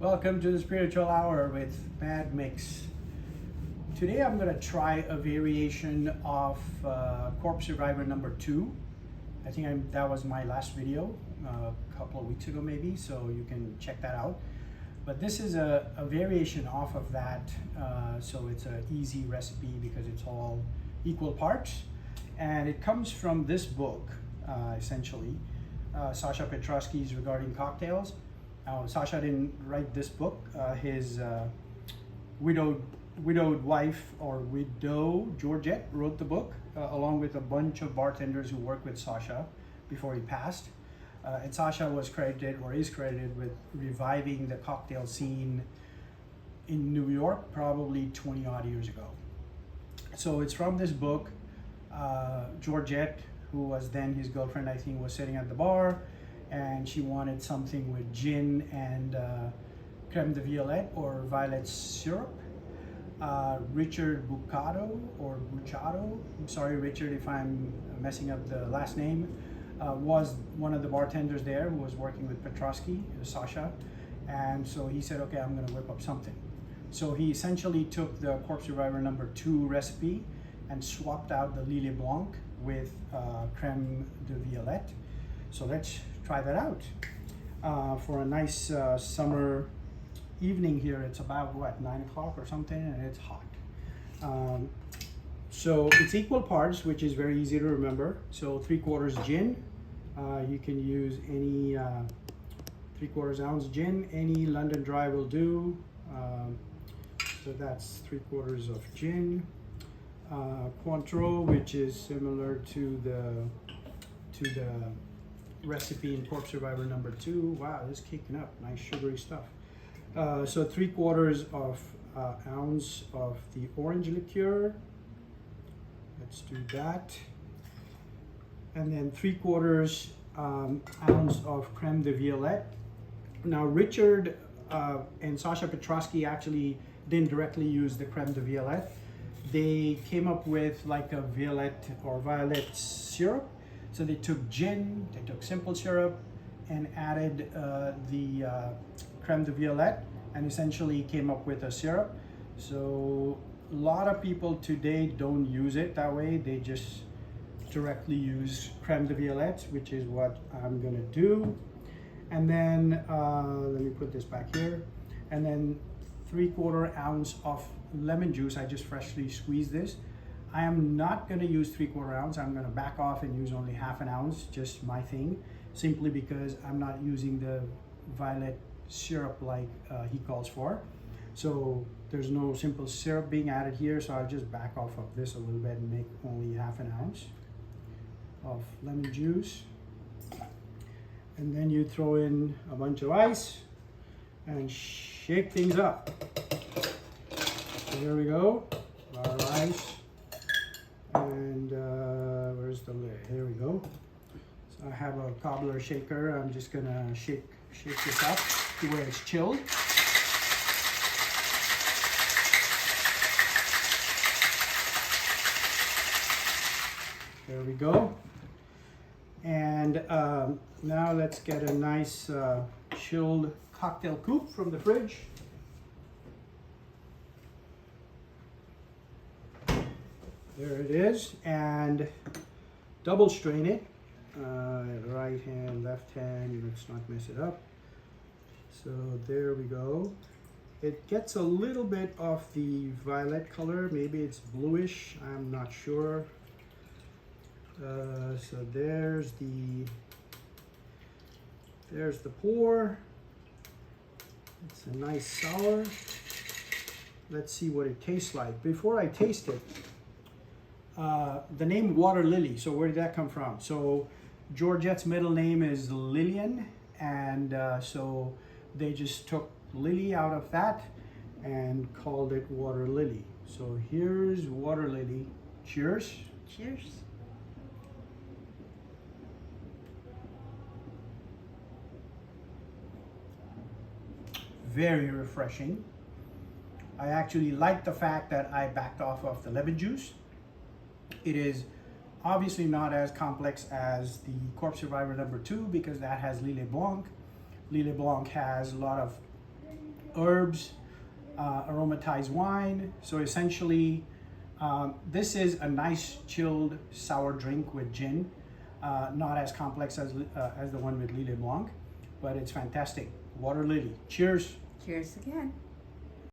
Welcome to the Spiritual Hour with Mad Mix. Today I'm going to try a variation of Corpse Survivor number 2. I think that was my last video a couple of weeks ago maybe, so you can check that out. But this is a variation off of that, so it's an easy recipe because it's all equal parts. And it comes from this book, essentially, Sasha Petraske's Regarding Cocktails. Sasha didn't write this book. His widowed wife or widow, Georgette, wrote the book along with a bunch of bartenders who worked with Sasha before he passed. And Sasha was credited or is credited with reviving the cocktail scene in New York probably 20 odd years ago. So it's from this book. Georgette, who was then his girlfriend, I think, was sitting at the bar, and she wanted something with gin and Crème de Violette or violet syrup. Richard Boccato or Boccato, I'm sorry Richard if I'm messing up the last name, was one of the bartenders there who was working with Petraske, Sasha, and so he said, okay, I'm going to whip up something. So he essentially took the Corpse Survivor number 2 recipe and swapped out the Lillet Blanc with Crème de Violette. So let's try that out for a nice summer evening here. It's about what, 9 o'clock or something, and it's hot. So it's equal parts, which is very easy to remember. So 3/4 gin. You can use any 3/4 ounce gin. Any London Dry will do. So that's 3/4 of gin. Cointreau, which is similar to the recipe in Corpse Survivor number 2. Wow, this is kicking up. Nice sugary stuff. So 3/4 ounce of the orange liqueur. Let's do that. And then 3/4 ounce of Crème de Violette. Now Richard and Sasha Petraske actually didn't directly use the Crème de Violette. They came up with like a violet syrup. So they took gin, they took simple syrup, and added the Crème de Violette, and essentially came up with a syrup. So a lot of people today don't use it that way. They just directly use Crème de Violette, which is what I'm gonna do. And then let me put this back here. And then 3/4 ounce of lemon juice. I just freshly squeezed this. I am not going to use 3/4 ounce. I'm going to back off and use only 1/2 ounce, just my thing, simply because I'm not using the violet syrup like he calls for. So there's no simple syrup being added here, so I'll just back off of this a little bit and make only 1/2 ounce of lemon juice. And then you throw in a bunch of ice and shake things up. So here we go, a lot of ice. And where's the lid? Here we go. So I have a cobbler shaker. I'm just gonna shake this up to where it's chilled. There we go. And now let's get a nice chilled cocktail coupe from the fridge. There it is, and double strain it. Right hand, left hand, let's not mess it up. So there we go. It gets a little bit of the violet color, maybe it's bluish, I'm not sure. So there's the pour. It's a nice sour. Let's see what it tastes like. Before I taste it, the name Water Lily, so where did that come from? So Georgette's middle name is Lillian, and so they just took Lily out of that and called it Water Lily. So here's Water Lily. Cheers. Cheers. Very refreshing. I actually like the fact that I backed off of the lemon juice. It is obviously not as complex as the Corpse Survivor number 2 because that has Lillet Blanc. Lillet Blanc has a lot of herbs, aromatized wine. So essentially, this is a nice chilled sour drink with gin. Not as complex as the one with Lillet Blanc, but it's fantastic. Water Lily. Cheers. Cheers again.